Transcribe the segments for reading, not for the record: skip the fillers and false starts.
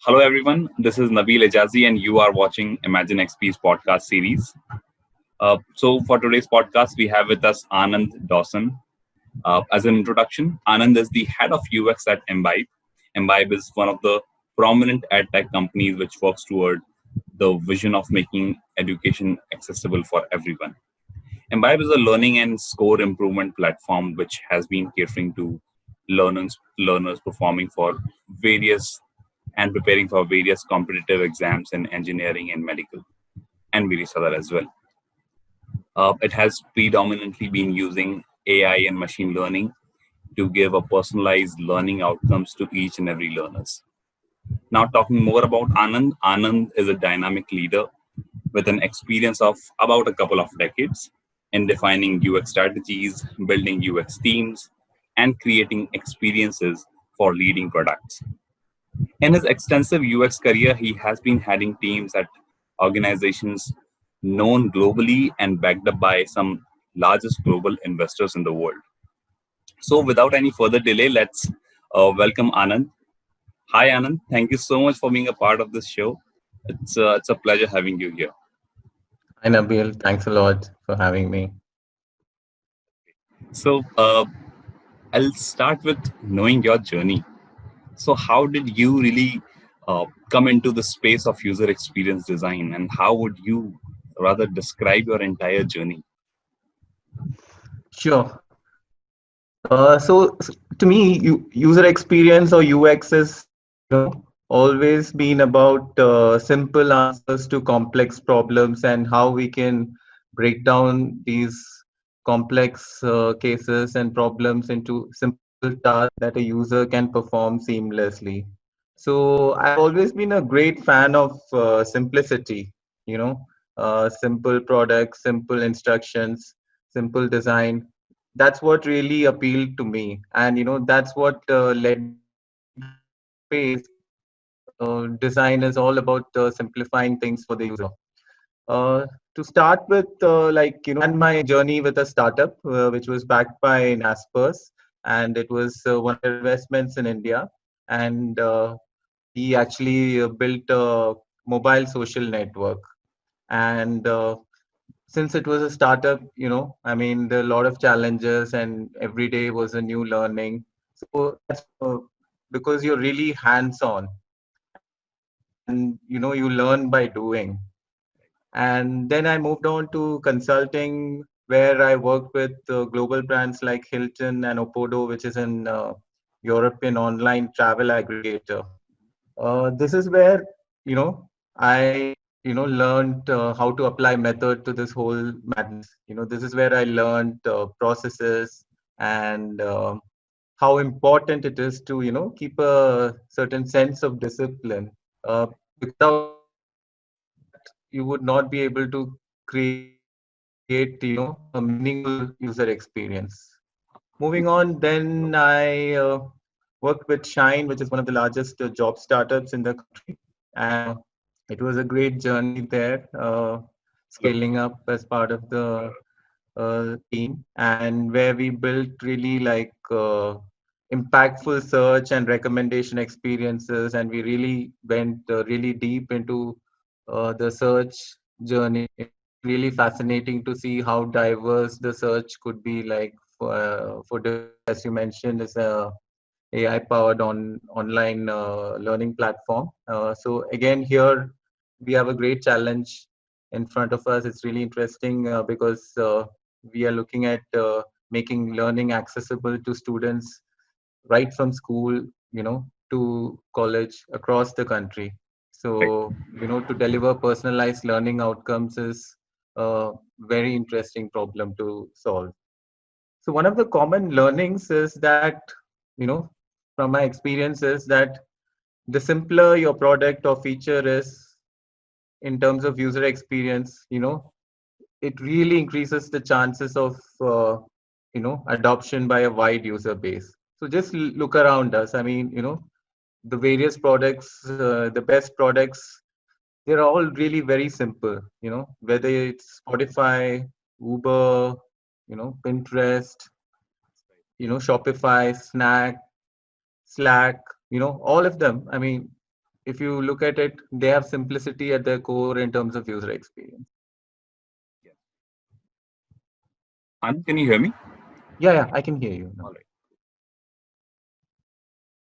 Hello, everyone. This is Nabil Ejazi, and you are watching Imagine XP's podcast series. For today's podcast, we have with us Anand Dawson. As an introduction, Anand is the head of UX at Imbibe. Imbibe is one of the prominent ad tech companies which works toward the vision of making education accessible for everyone. Imbibe is a learning and score improvement platform which has been catering to learners performing for various and preparing for various competitive exams in engineering and medical and various other as well. It has predominantly been using AI and machine learning to give a personalized learning outcomes to each and every learners. Now talking more about Anand, Anand is a dynamic leader with an experience of about a couple of decades in defining UX strategies, building UX teams, and creating experiences for leading products. In his extensive UX career, he has been heading teams at organizations known globally and backed up by some largest global investors in the world. So, without any further delay, let's welcome Anand. Hi, Anand. Thank you so much for being a part of this show. It's a pleasure having you here. Hi Nabil, thanks a lot for having me. So, I'll start with knowing your journey. So, how did you really come into the space of user experience design, and how would you rather describe your entire journey? Sure. To me, user experience or UX is, always been about simple answers to complex problems and how we can break down these complex cases and problems into simple tasks that a user can perform seamlessly. So I've always been a great fan of simplicity, simple products, simple instructions, simple design. That's what really appealed to me, and that's what led me to space where design is all about simplifying things for the user. To start with, my journey with a startup which was backed by Naspers, and it was one of their investments in India. And we actually built a mobile social network. And since it was a startup, I mean, there are a lot of challenges, and every day was a new learning. So that's because you're really hands-on, and you learn by doing. And then I moved on to consulting, where I worked with global brands like Hilton and Opodo, which is an European online travel aggregator. This is where I learned how to apply method to this whole madness. This is where I learned processes and how important it is to keep a certain sense of discipline. Without that, you would not be able to create a meaningful user experience. Moving on, then I worked with Shine, which is one of the largest job startups in the country. And it was a great journey there, scaling up as part of the team, and where we built really impactful search and recommendation experiences. And we really went really deep into the search journey. It was really fascinating to see how diverse the search could be, like for as you mentioned, is a AI powered online learning platform. So again, here we have a great challenge in front of us. It's really interesting because we are looking at making learning accessible to students right from school, to college across the country. Right. So, to deliver personalized learning outcomes is a very interesting problem to solve. So one of the common learnings is that, from my experience, is that the simpler your product or feature is in terms of user experience, it really increases the chances of, adoption by a wide user base. So just look around us. I mean, the various products, the best products, they're all really very simple, whether it's Spotify, Uber, Pinterest, Shopify, Snack, Slack, all of them. I mean, if you look at it, they have simplicity at their core in terms of user experience. Anand, can you hear me? Yeah, I can hear you now. All right.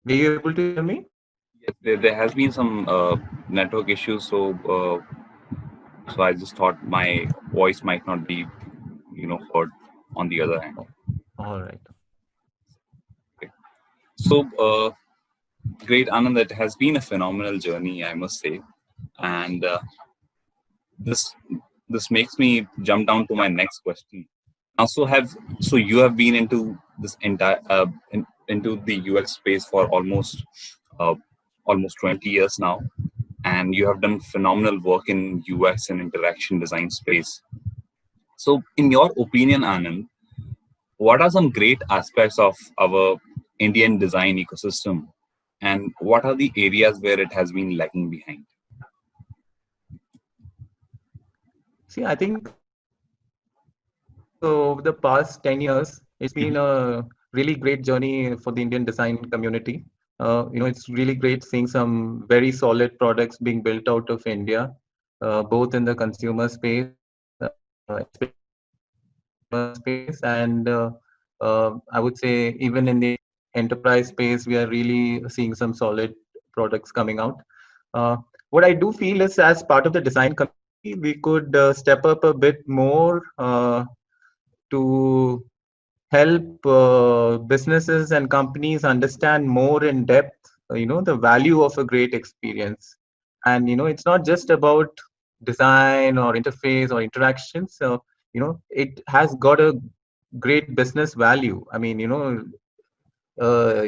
Were you able to hear me? Yes, there has been some network issues, so I just thought my voice might not be, heard on the other hand. Oh, all right. Okay. So, great, Anand. It has been a phenomenal journey, I must say, and this this makes me jump down to my next question. Also, so you have been into this entire into the UX space for uh, almost 20 years now, and you have done phenomenal work in UX and interaction design space. So, in your opinion, Anand, what are some great aspects of our Indian design ecosystem, and what are the areas where it has been lagging behind? See, I think over the past 10 years, it's been Mhm. a really great journey for the Indian design community. It's really great seeing some very solid products being built out of India, both in the consumer space, space, and I would say even in the enterprise space, we are really seeing some solid products coming out. Uh, what I do feel is, as part of the design community, we could step up a bit more to help businesses and companies understand more in depth, the value of a great experience. And it's not just about design or interface or interaction. So it has got a great business value. I mean, uh,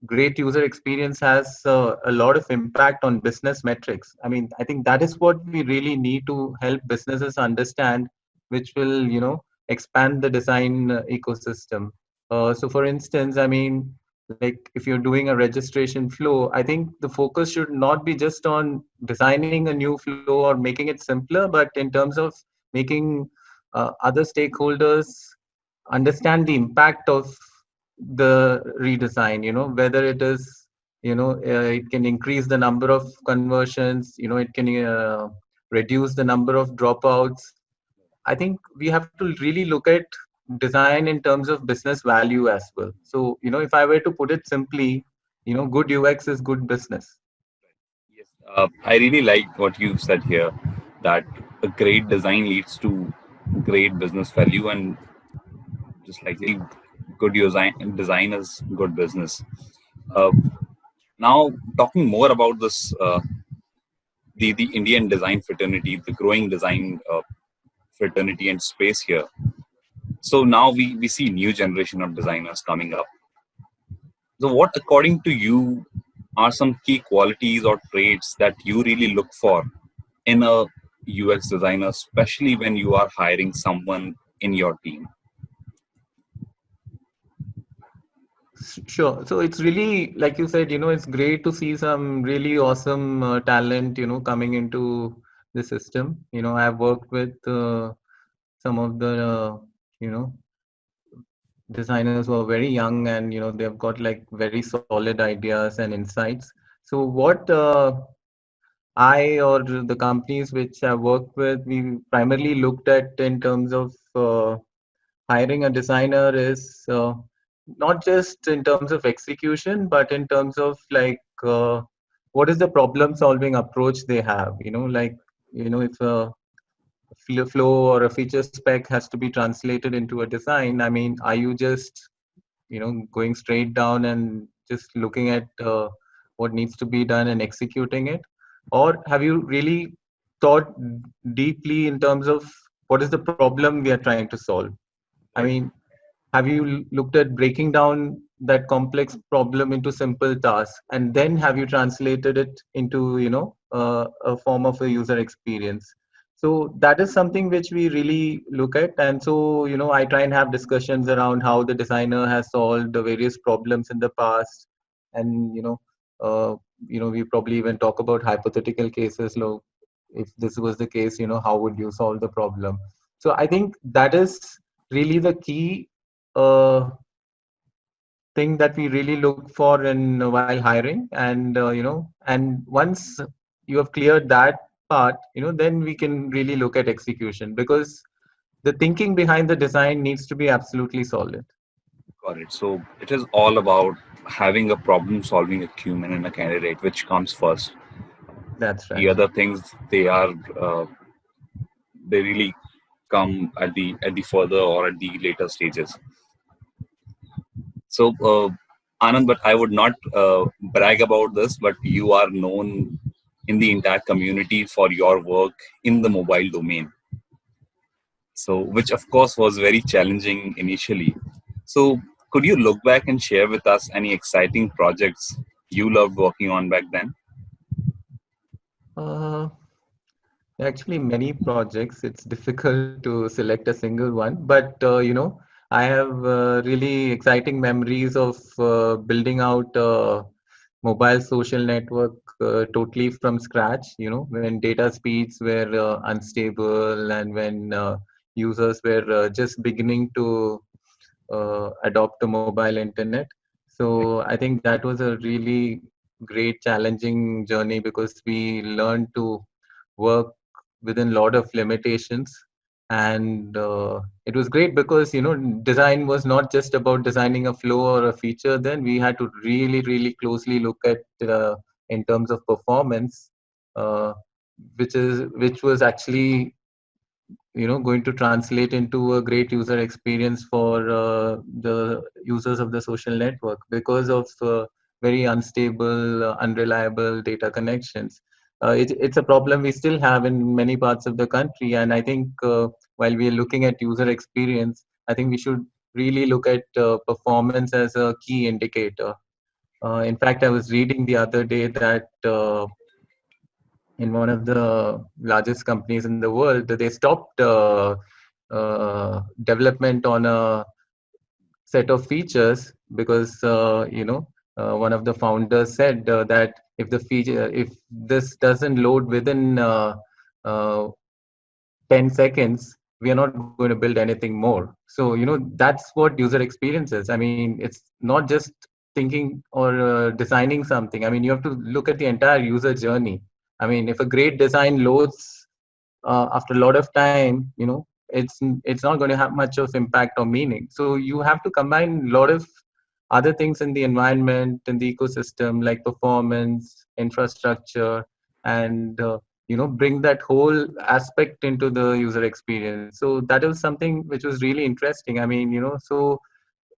great user experience has a lot of impact on business metrics. I mean, I think that is what we really need to help businesses understand, which will, expand the design ecosystem. So, for instance, I mean, like if you're doing a registration flow, I think the focus should not be just on designing a new flow or making it simpler, but in terms of making other stakeholders understand the impact of the redesign, whether it is, it can increase the number of conversions, it can reduce the number of dropouts. I think we have to really look at design in terms of business value as well. So if I were to put it simply, good UX is good business. Yes, I really like what you said here, that a great design leads to great business value, and just like the good design is good business. Uh, Now, talking more about this, the Indian design fraternity, the growing design fraternity and space here. So now we see new generation of designers coming up. So what, according to you, are some key qualities or traits that you really look for in a UX designer, especially when you are hiring someone in your team? Sure. So it's really, like you said, it's great to see some really awesome talent, coming into the system. I've worked with some of the, you know, designers who are very young, and, they've got like very solid ideas and insights. So what I or the companies which I worked with, we primarily looked at in terms of hiring a designer is not just in terms of execution, but in terms of like what is the problem solving approach they have. Like if a flow or a feature spec has to be translated into a design, I mean, are you just going straight down and just looking at what needs to be done and executing it, or have you really thought deeply in terms of what is the problem we are trying to solve? I Right. mean, have you looked at breaking down that complex problem into simple tasks, and then have you translated it into, a form of a user experience? So that is something which we really look at. And so, I try and have discussions around how the designer has solved the various problems in the past. And, uh, we probably even talk about hypothetical cases. Look, if this was the case, how would you solve the problem? So I think that is really the key uh, thing that we really look for in while hiring. And and once you have cleared that part, then we can really look at execution, because the thinking behind the design needs to be absolutely solid. Got it. So it is all about having a problem solving acumen in a candidate, which comes first. That's The right. other things uh, they really come at the further or at the later stages. So, Anand, but I would not brag about this, but you are known in the entire community for your work in the mobile domain. So, which of course was very challenging initially. So, could you look back and share with us any exciting projects you loved working on back then? uh, Actually, many projects, it's difficult to select a single one, but I have really exciting memories of building out mobile social network totally from scratch, when data speeds were unstable, and when users were just beginning to adopt the mobile internet. So I think that was a really great challenging journey, because we learned to work within a lot of limitations. And it was great because design was not just about designing a flow or a feature. Then we had to really really closely look at in terms of performance, uh, which was actually going to translate into a great user experience for the users of the social network, because of very unstable, unreliable data connections. It's a problem we still have in many parts of the country. And I think while we are looking at user experience, I think we should really look at performance as a key indicator. In fact, I was reading the other day that in one of the largest companies in the world, they stopped development on a set of features, because one of the founders said that if this doesn't load within uh, 10 seconds, we are not going to build anything more. So that's what user experience is. I mean, it's not just thinking or designing something. I mean, you have to look at the entire user journey. I mean, if a great design loads after a lot of time, it's not going to have much of impact or meaning. So you have to combine a lot of other things in the environment and the ecosystem, like performance, infrastructure, and bring that whole aspect into the user experience. So that was something which was really interesting. I mean, so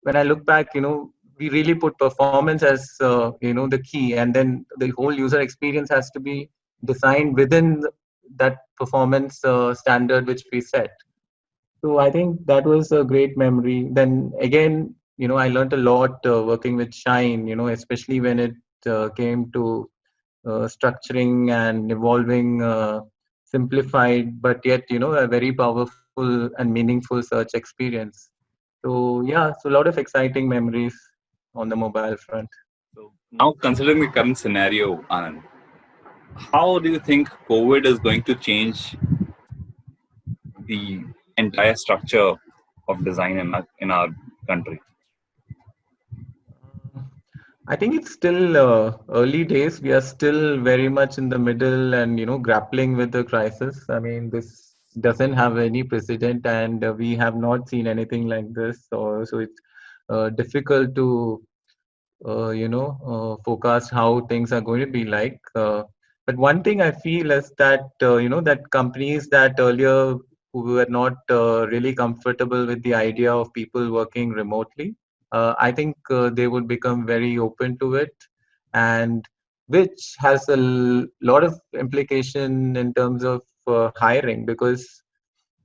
when I look back, we really put performance as the key, and then the whole user experience has to be designed within that performance standard which we set. So I think that was a great memory. Then again, I learned a lot working with Shine, especially when it came to structuring and evolving simplified, but yet, a very powerful and meaningful search experience. So yeah, so a lot of exciting memories on the mobile front. So now, considering the current scenario, Anand, how do you think COVID is going to change the entire structure of design in our country? I think it's still early days. We are still very much in the middle and grappling with the crisis. I mean, this doesn't have any precedent, and we have not seen anything like this. So it's difficult to forecast how things are going to be like. But one thing I feel is that that companies that earlier who were not really comfortable with the idea of people working remotely, I think they would become very open to it, and which has a lot of implication in terms of hiring, because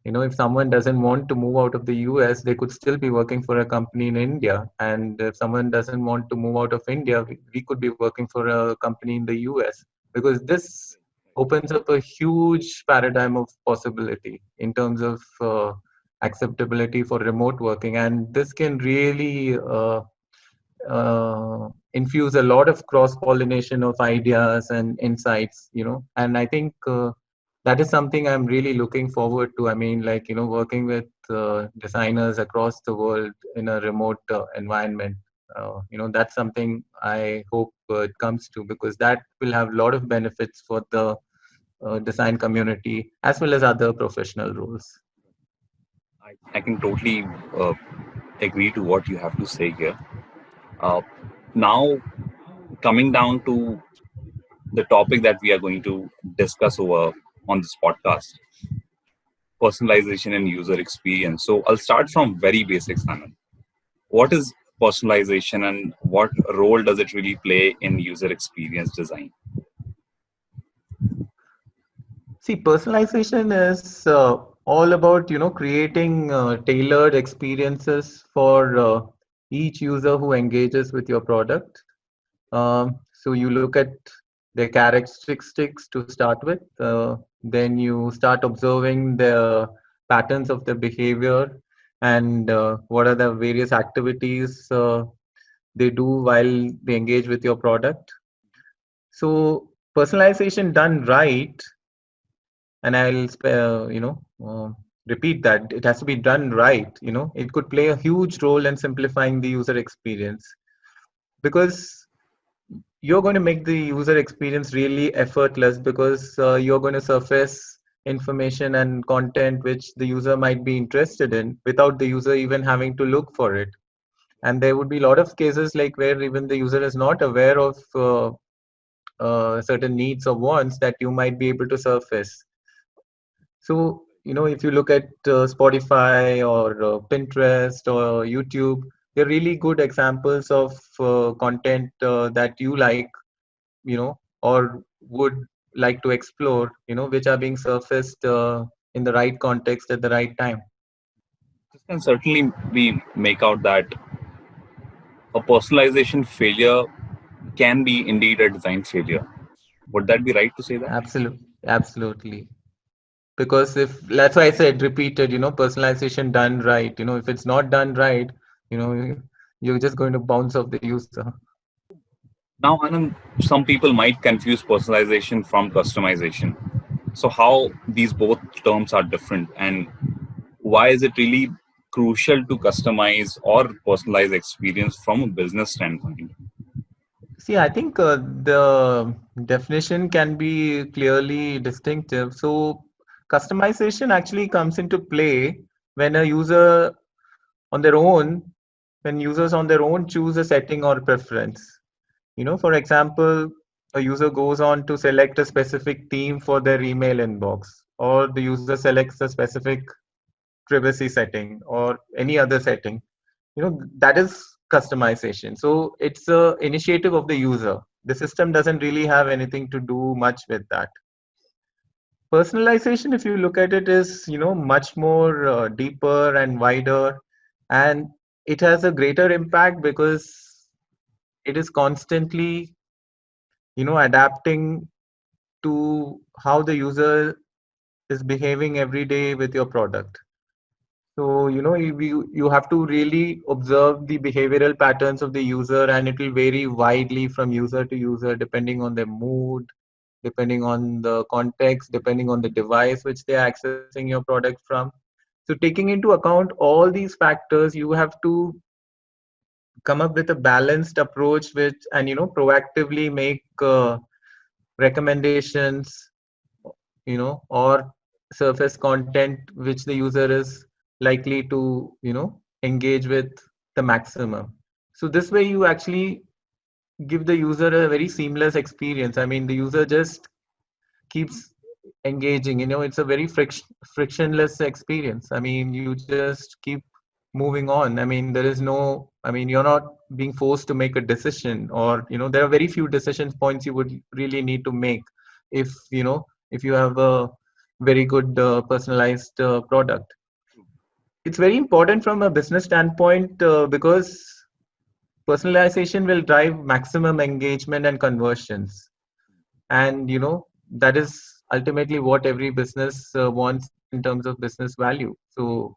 if someone doesn't want to move out of the US, they could still be working for a company in India. And if someone doesn't want to move out of India, we could be working for a company in the US, because this opens up a huge paradigm of possibility in terms of acceptability for remote working. And this can really infuse a lot of cross pollination of ideas and insights, and I think that is something I'm really looking forward to. I mean, like, working with designers across the world in a remote environment. That's something I hope it comes to, because that will have a lot of benefits for the design community as well as other professional roles. I can totally agree to what you have to say here. Uh, Now, coming down to the topic that we are going to discuss over on this podcast, personalization and user experience. So I'll start from very basics, Anand. What is personalization and what role does it really play in user experience design? See, personalization is all about creating tailored experiences for each user who engages with your product. So you look at their characteristics to start with. Then you start observing the patterns of their behavior and what are the various activities they do while they engage with your product. So personalization done right, and repeat that it has to be done right. It could play a huge role in simplifying the user experience, because you're going to make the user experience really effortless, because you're going to surface information and content which the user might be interested in without the user even having to look for it. And there would be a lot of cases like where even the user is not aware of certain needs or wants that you might be able to surface. So, if you look at Spotify or Pinterest or YouTube, they're really good examples of content that you like, or would like to explore, which are being surfaced in the right context at the right time. This can certainly be make out that a personalization failure can be indeed a design failure. Would that be right to say that? Absolutely. Absolutely. Because if that's why I said repeated, personalization done right. If it's not done right, you're just going to bounce off the user. Now, Anand, some people might confuse personalization from customization. So, how these both terms are different, and why is it really crucial to customize or personalize experience from a business standpoint? See, I think the definition can be clearly distinctive. So, customization actually comes into play when a user on their own, when users on their own choose a setting or preference. For example, a user goes on to select a specific theme for their email inbox, or the user selects a specific privacy setting or any other setting. That is customization. So it's a initiative of the user. The system doesn't really have anything to do much with that. Personalization, if you look at it, is much more deeper and wider, and it has a greater impact because it is constantly adapting to how the user is behaving every day with your product. So, you have to really observe the behavioral patterns of the user, and it will vary widely from user to user depending on their mood, depending on the context, depending on the device which they are accessing your product from. So, taking into account all these factors, you have to come up with a balanced approach which, and proactively make recommendations, or surface content which the user is likely to engage with the maximum. So this way you actually give the user a very seamless experience. I mean, the user just keeps engaging. It's a very frictionless experience. I mean, you just keep moving on. I mean, there is no, I mean, you're not being forced to make a decision, or there are very few decision points you would really need to make if if you have a very good personalized product. It's very important from a business standpoint, because personalization will drive maximum engagement and conversions, and that is ultimately what every business wants in terms of business value. So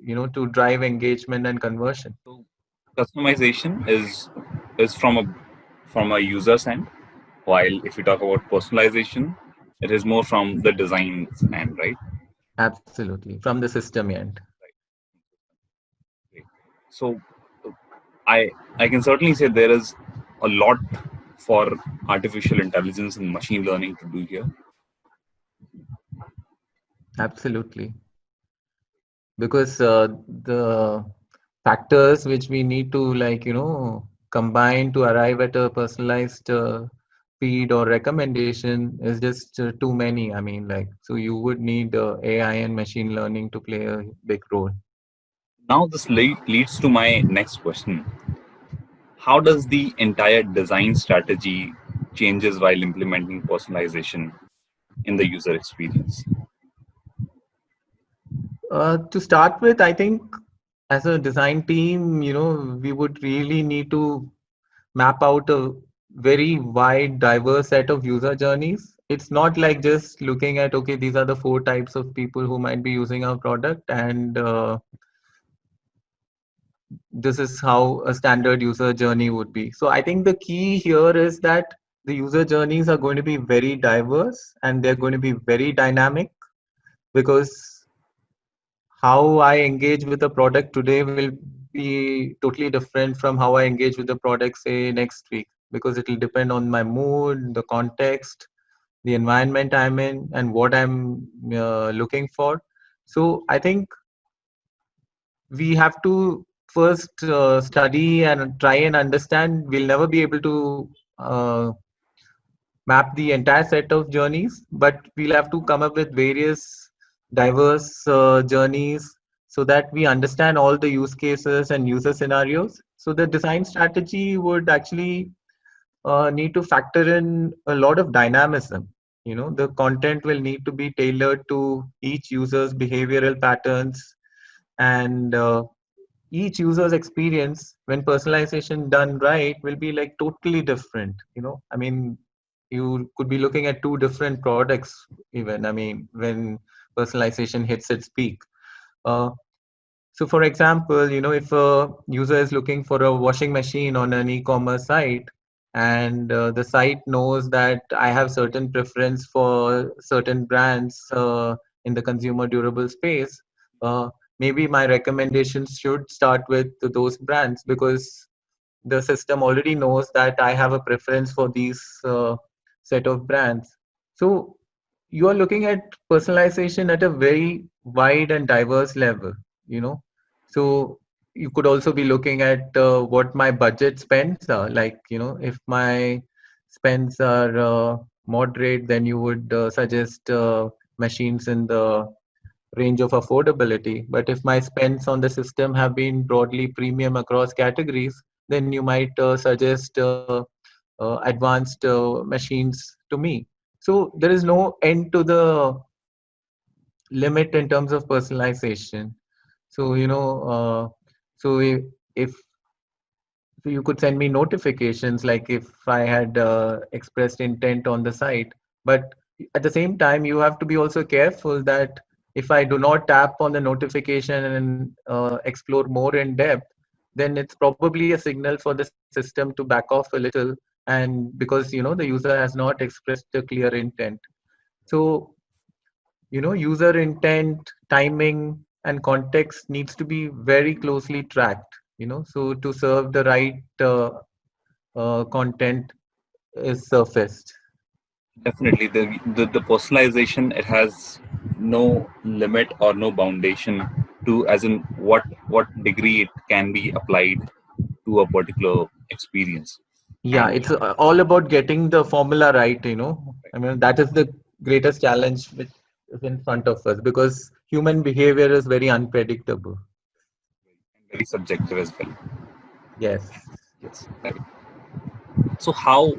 to drive engagement and conversion. So, customization is from a user's end, while if you talk about personalization, it is more from the design end, right? Absolutely, from the system end. Right. So, I can certainly say there is a lot for artificial intelligence and machine learning to do here. Absolutely. Because the factors which we need to combine to arrive at a personalized feed or recommendation is just too many. I mean, like, so you would need AI and machine learning to play a big role. Now this leads to my next question. How does the entire design strategy changes while implementing personalization in the user experience? To start with, I think as a design team, we would really need to map out a very wide, diverse set of user journeys. It's not like just looking at, okay, these are the 4 types of people who might be using our product, and this is how a standard user journey would be. So I think the key here is that the user journeys are going to be very diverse and they're going to be very dynamic, because how I engage with a product today will be totally different from how I engage with the product, say, next week, because it will depend on my mood, the context, the environment I'm in, and what I'm looking for. So I think we have to first study and try and understand. We'll never be able to map the entire set of journeys, but we'll have to come up with various diverse journeys so that we understand all the use cases and user scenarios. So the design strategy would actually need to factor in a lot of dynamism. The content will need to be tailored to each user's behavioral patterns, and each user's experience, when personalization done right, will be like totally different. I mean, you could be looking at 2 different products even, I mean, when personalization hits its peak. uh, so for example, if a user is looking for a washing machine on an e-commerce site, and the site knows that I have certain preference for certain brands in the consumer durable space, uh, maybe my recommendations should start with those brands, because the system already knows that I have a preference for these set of brands. So you are looking at personalization at a very wide and diverse level, you know. So you could also be looking at what my budget spends are. Like, if my spends are moderate, then you would suggest machines in the range of affordability. But if my spends on the system have been broadly premium across categories, then you might suggest advanced machines to me. So there is no end to the limit in terms of personalization. So, if so you could send me notifications, like if I had expressed intent on the site. But at the same time, you have to be also careful that if I do not tap on the notification and explore more in depth, then it's probably a signal for the system to back off a little, and because the user has not expressed a clear intent. So user intent, timing, and context needs to be very closely tracked, so to serve the right content is surfaced. Definitely, the personalization, it has no limit or no foundation to, as in what degree it can be applied to a particular experience. Yeah, And it's all about getting the formula right. I mean, that is the greatest challenge which is in front of us, because human behavior is very unpredictable. very subjective as well. Yes. Yes. Right. So how?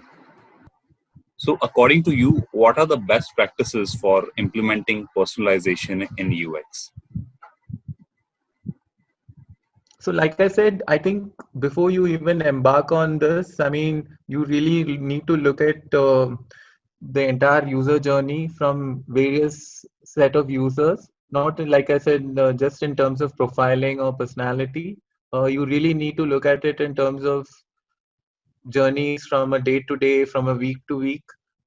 So according to you, what are the best practices for implementing personalization in UX? So, like I said, I think before you even embark on this, I mean, you really need to look at the entire user journey from various set of users. Not like I said, just in terms of profiling or personality. You really need to look at it in terms of journeys from a day to day, from a week to week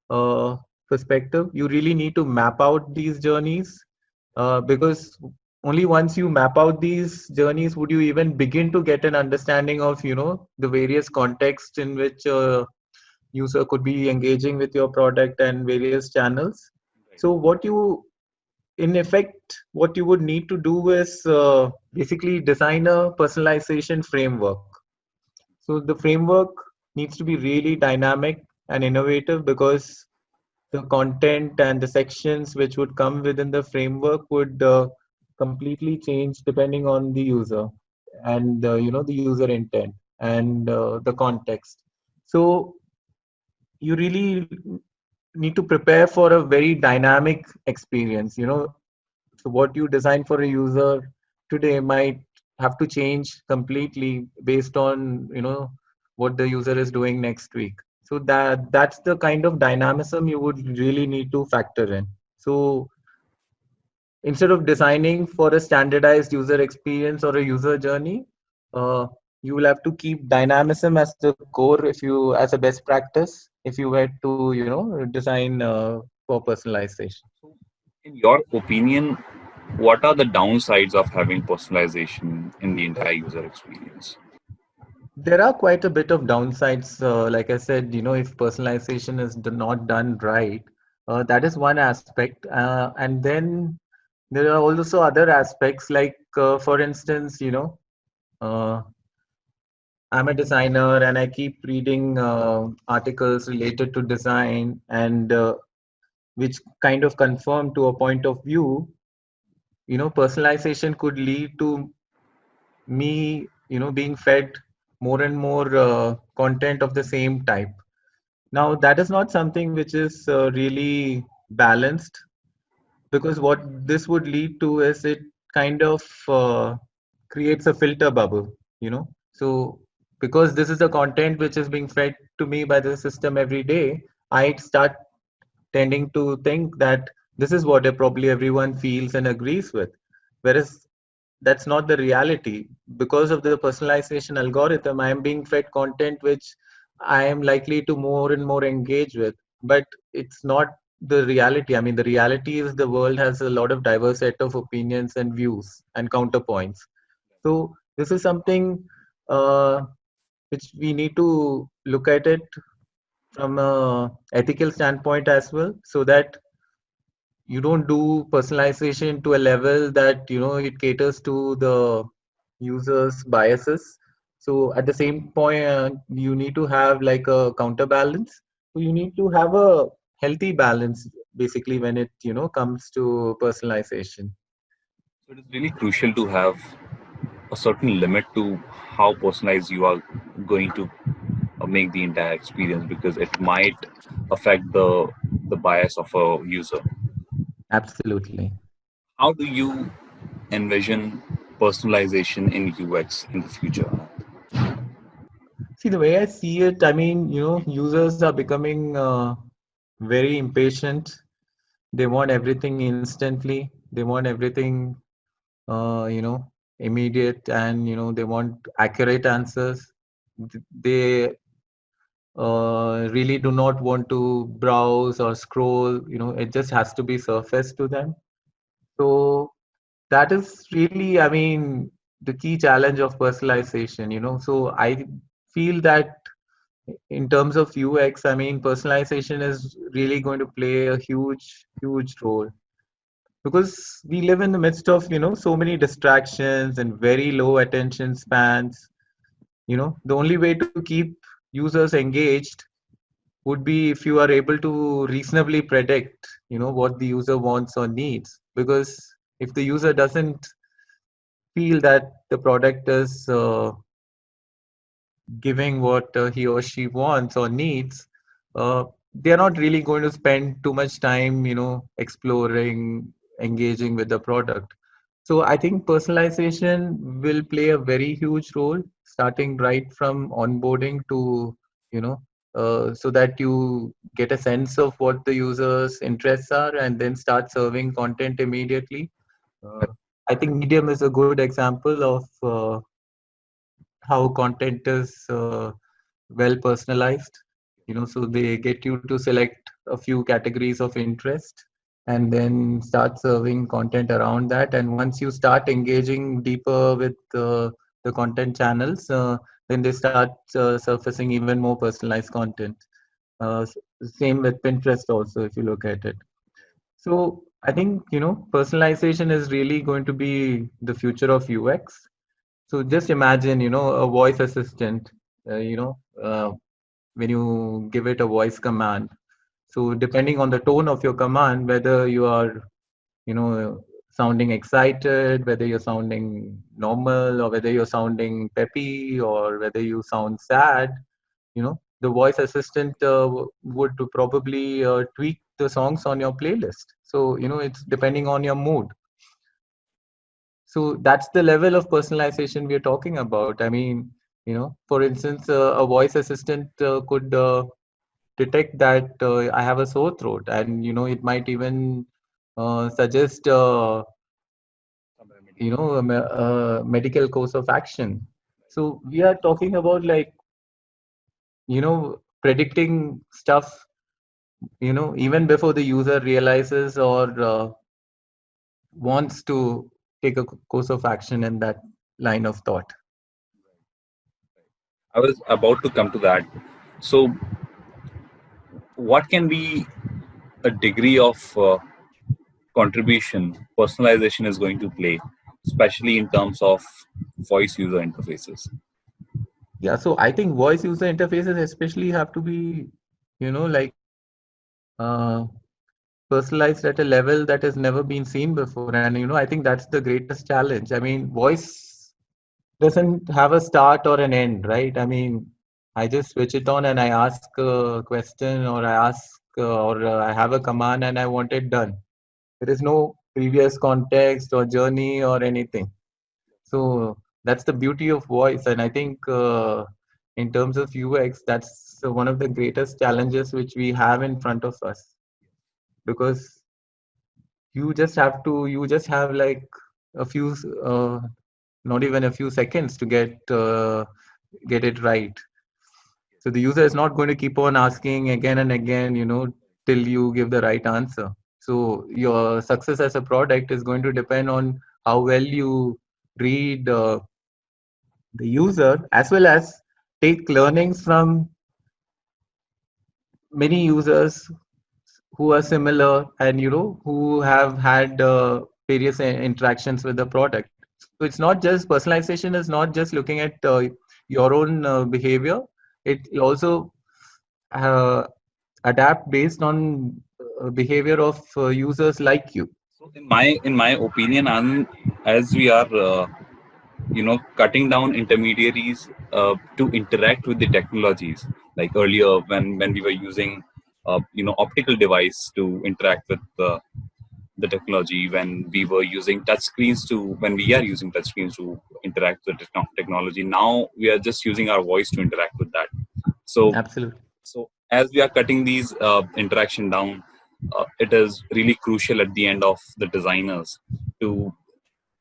uh, perspective. You really need to map out these journeys, because only once you map out these journeys would you even begin to get an understanding of, the various contexts in which a user could be engaging with your product and various channels. So in effect, what you would need to do is basically design a personalization framework. So the framework needs to be really dynamic and innovative, because the content and the sections which would come within the framework would completely change depending on the user and the user intent and the context. So you really need to prepare for a very dynamic experience. So what you design for a user today might have to change completely based on what the user is doing next week. So that's the kind of dynamism you would really need to factor in. So instead of designing for a standardized user experience or a user journey, uh, you will have to keep dynamism as the core, if you as a best practice, if you were to design for personalization. So, in your opinion, what are the downsides of having personalization in the entire user experience? There are quite a bit of downsides. Like I said, if personalization is not done right, that is one aspect. And then there are also other aspects, like, for instance, uh, I'm a designer and I keep reading articles related to design, and which kind of confirm to a point of view. Personalization could lead to me, being fed more and more content of the same type. Now, that is not something which is really balanced, because what this would lead to is it kind of creates a filter bubble. So, because this is the content which is being fed to me by the system every day, I start tending to think that this is what probably everyone feels and agrees with. Whereas that's not the reality. Because of the personalization algorithm, I am being fed content which I am likely to more and more engage with. But it's not the reality. I mean, the reality is the world has a lot of diverse set of opinions and views and counterpoints. So this is something uh, which we need to look at it from a ethical standpoint as well, so that you don't do personalization to a level that it caters to the user's biases. So at the same point, you need to have like a counterbalance. So you need to have a healthy balance, basically, when it comes to personalization. So, it is really crucial to have a certain limit to how personalized you are going to make the entire experience, because it might affect the bias of a user. Absolutely. How do you envision personalization in UX in the future? See, the way I see it, I mean, users are becoming very impatient. They want everything instantly. They want everything immediate, and they want accurate answers. They really do not want to browse or scroll. It just has to be surface to them. So that is really, I mean, the key challenge of personalization. So I feel that in terms of UX, I mean, personalization is really going to play a huge role, because we live in the midst of so many distractions and very low attention spans. The only way to keep users engaged would be if you are able to reasonably predict what the user wants or needs. Because if the user doesn't feel that the product is giving what he or she wants or needs, uh, they are not really going to spend too much time exploring, engaging with the product. So I think personalization will play a very huge role, starting right from onboarding to, so that you get a sense of what the user's interests are and then start serving content immediately. Uh, I think Medium is a good example of how content is well personalized. So they get you to select a few categories of interest, and then start serving content around that. And once you start engaging deeper with the content channels, then they start surfacing even more personalized content. Same with Pinterest also, if you look at it. So I think, personalization is really going to be the future of UX. So just imagine, a voice assistant, when you give it a voice command. So depending on the tone of your command, whether you are, sounding excited, whether you're sounding normal, or whether you're sounding peppy, or whether you sound sad, the voice assistant would probably tweak the songs on your playlist. So, it's depending on your mood. So that's the level of personalization we're talking about. I mean, for instance, a voice assistant could detect that I have a sore throat, and it might even suggest a medical course of action. So we are talking about, like, predicting stuff, even before the user realizes or wants to take a course of action in that line of thought. I was about to come to that. So, what can be a degree of contribution personalization is going to play, especially in terms of voice user interfaces? Yeah, so I think voice user interfaces especially have to be, like, uh, personalized at a level that has never been seen before. And I think that's the greatest challenge. I mean, voice doesn't have a start or an end, right? I mean, I just switch it on and I ask a question, or I ask or I have a command and I want it done. There is no previous context or journey or anything. So that's the beauty of voice. And I think in terms of UX, that's one of the greatest challenges which we have in front of us, because you just have like a few, not even a few seconds to get it right. So the user is not going to keep on asking again and again, till you give the right answer. So your success as a product is going to depend on how well you read the user, as well as take learnings from many users who are similar, and who have had various interactions with the product. So it's not just personalization is not just looking at your own behavior. It will also uh, adapt based on behavior of users like you. So, in my opinion, and as we are cutting down intermediaries to interact with the technologies, like earlier when we were using optical device to interact with the technology, when we were using touch screens to when we are using touch screens to interact with the technology. Now we are just using our voice to interact with that. So Absolutely. so as we are cutting these interaction down, it is really crucial at the end of the designers to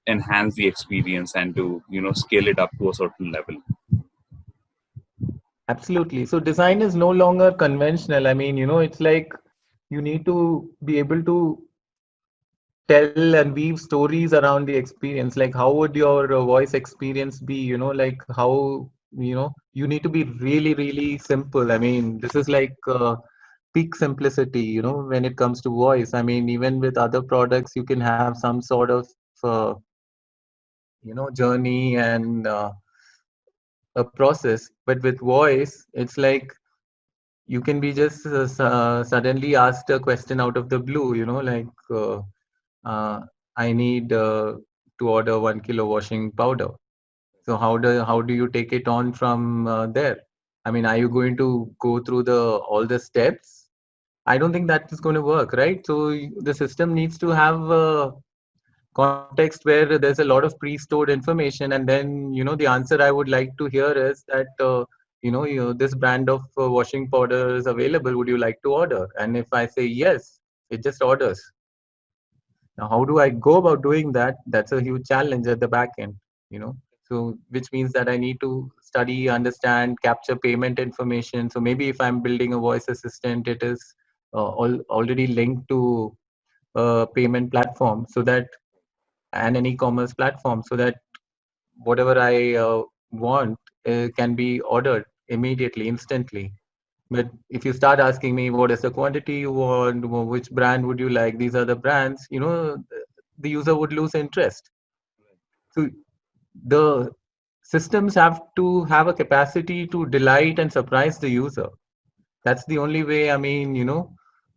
enhance the experience and to scale it up to a certain level. Absolutely. So design is no longer conventional. I mean, it's like you need to be able to tell and weave stories around the experience. Like, how would your voice experience be? Like, how, you need to be really, really simple. I mean, this is like peak simplicity, when it comes to voice. I mean, even with other products, you can have some sort of, uh, journey and a process. But with voice, it's like you can be just suddenly asked a question out of the blue, like, uh, I need to order 1 kilo washing powder. So how do you take it on from there? I mean, are you going to go through the all the steps? I don't think that is going to work, right? So the system needs to have a context where there's a lot of pre-stored information, and then the answer I would like to hear is that this brand of washing powder is available. Would you like to order? And if I say yes, it just orders. Now, how do I go about doing that? That's a huge challenge at the back end, you know. So, which means that I need to study, understand, capture payment information. So maybe if I'm building a voice assistant, it is already linked to payment platform, so that, and an e-commerce platform, so that whatever I want can be ordered immediately, instantly. But if you start asking me what is the quantity you want, which brand would you like, these are the brands, the user would lose interest. So the systems have to have a capacity to delight and surprise the user. That's the only way, I mean,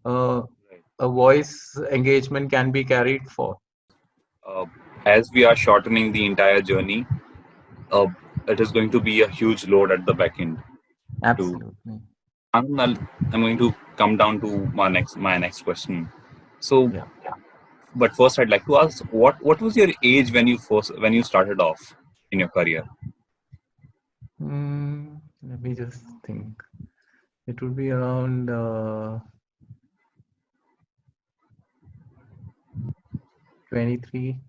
uh, a voice engagement can be carried for. Uh, as we are shortening the entire journey, uh, it is going to be a huge load at the back end. To Absolutely. I'm going to come down to my next question. So, Yeah. but first, I'd like to ask, what was your age when you started off in your career? Let me just think. It would be around 23,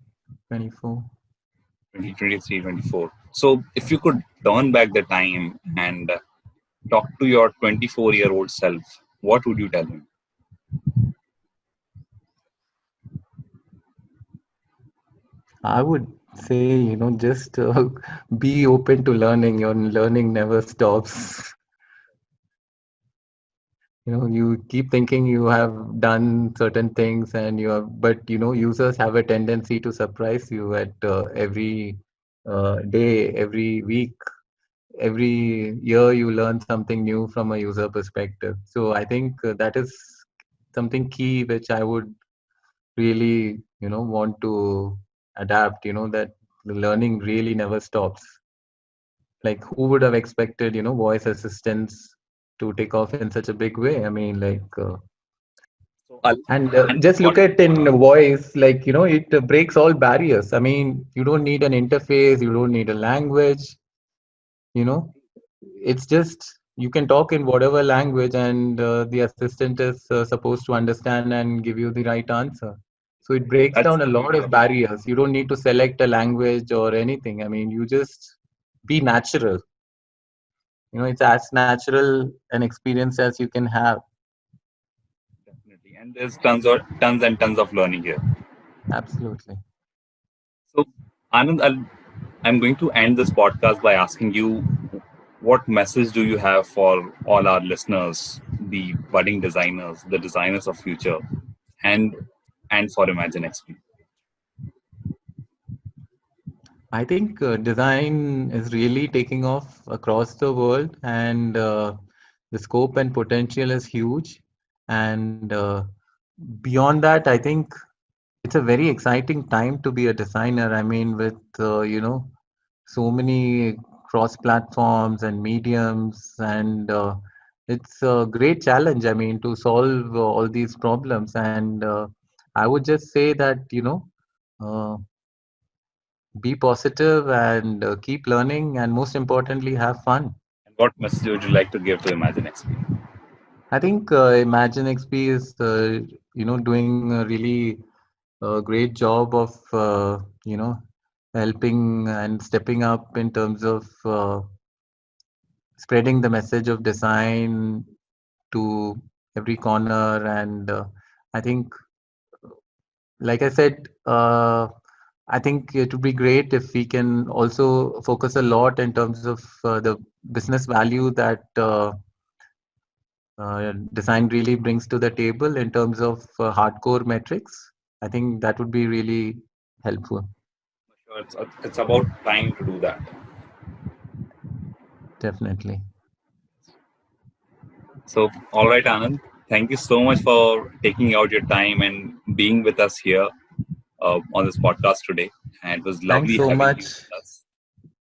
24. 2023, 24. So, if you could turn back the time and talk to your 24-year-old self, what would you tell him? I would say, just be open to learning. Your learning never stops. You keep thinking you have done certain things, and but users have a tendency to surprise you at every day, every week, every year. You learn something new from a user perspective. So I think that is something key which I would really want to adapt, that the learning really never stops. Like, who would have expected voice assistants to take off in such a big way? I mean, like, So, and and just what? look at in voice, like, it breaks all barriers. I mean, you don't need an interface, you don't need a language, you know it's just, you can talk in whatever language, and the assistant is supposed to understand and give you the right answer. So it breaks That's down a the lot beauty of of barriers. You don't need to select a language or anything. I mean, you just be natural. It's as natural an experience as you can have. definitely. And there's tons and tons of learning here. Absolutely. So, Anand, I'm going to end this podcast by asking you, what message do you have for all our listeners, the budding designers, the designers of future, and for Imagine XP? I think design is really taking off across the world, and the scope and potential is huge. And beyond that, I think it's a very exciting time to be a designer. I mean, with so many cross platforms and mediums, and it's a great challenge. I mean, to solve all these problems. And I would just say that uh, be positive, and keep learning, and most importantly, have fun. And what message would you like to give to Imagine XP? I think Imagine XP is doing a really great job of helping and stepping up in terms of spreading the message of design to every corner. And I think, like I said, I think it would be great if we can also focus a lot in terms of the business value that design really brings to the table in terms of hardcore metrics. I think that would be really helpful. Sure, it's about time to do that. Definitely. So, all right, Anand, thank you so much for taking out your time and being with us here on this podcast today. And it was Thanks lovely so having you much. with us.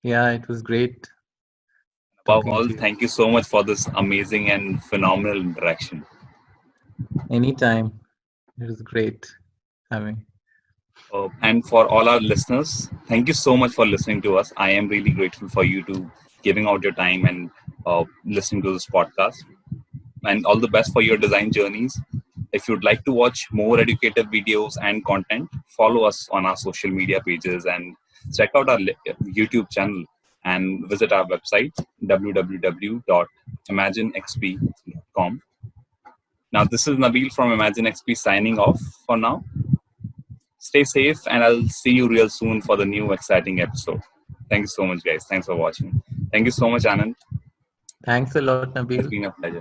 Yeah, it was great Above talking all, to you. thank you so much for this amazing and phenomenal interaction. Anytime. It was great having. And for all our listeners, thank you so much for listening to us. I am really grateful for you to giving out your time and listening to this podcast. And all the best for your design journeys. If you'd like to watch more educative videos and content, follow us on our social media pages and check out our YouTube channel and visit our website www.imaginexp.com. Now, this is Nabil from Imagine XP signing off for now. Stay safe, and I'll see you real soon for the new exciting episode. Thank you so much, guys. Thanks for watching. Thank you so much, Anand. Thanks a lot, It's Nabil. been a pleasure.